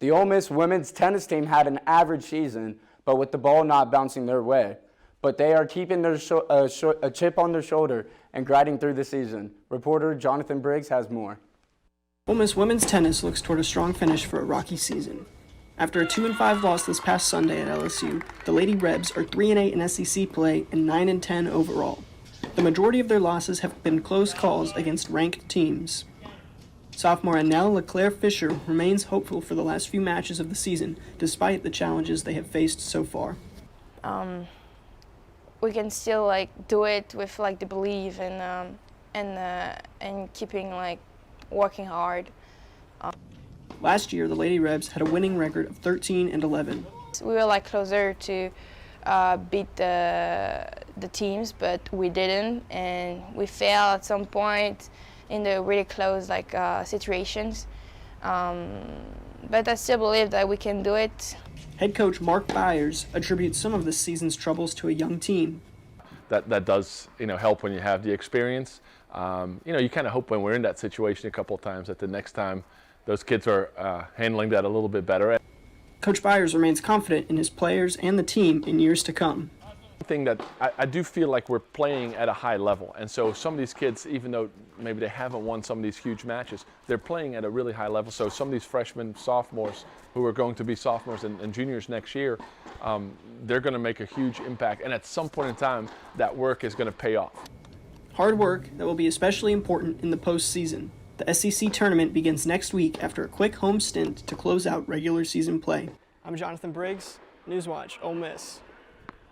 The Ole Miss women's tennis team had an average season, but with the ball not bouncing their way. But they are keeping their a chip on their shoulder and grinding through the season. Reporter Jonathan Briggs has more. Ole Miss women's tennis looks toward a strong finish for a rocky season. After a 2-5 loss this past Sunday at LSU, the Lady Rebs are 3-8 in SEC play and 9-10 overall. The majority of their losses have been close calls against ranked teams. Sophomore Annelle LeClaire-Fisher remains hopeful for the last few matches of the season, despite the challenges they have faced so far. We can still do it with the belief and keeping working hard. Last year, the Lady Rebs had a winning record of 13-11. We were closer to beat the teams, but we didn't, and we failed at some point in the really close situations. But I still believe that we can do it. Head coach Mark Byers attributes some of this season's troubles to a young team. That does help when you have the experience. You kind of hope when we're in that situation a couple of times that the next time those kids are handling that a little bit better. Coach Byers remains confident in his players and the team in years to come. One thing that I do feel like we're playing at a high level, and so some of these kids, even though maybe they haven't won some of these huge matches, they're playing at a really high level. So some of these freshmen, sophomores, who are going to be sophomores and juniors next year, they're going to make a huge impact, and at some point in time, that work is going to pay off. Hard work that will be especially important in the postseason. The SEC tournament begins next week after a quick home stint to close out regular season play. I'm Jonathan Briggs, NewsWatch Ole Miss.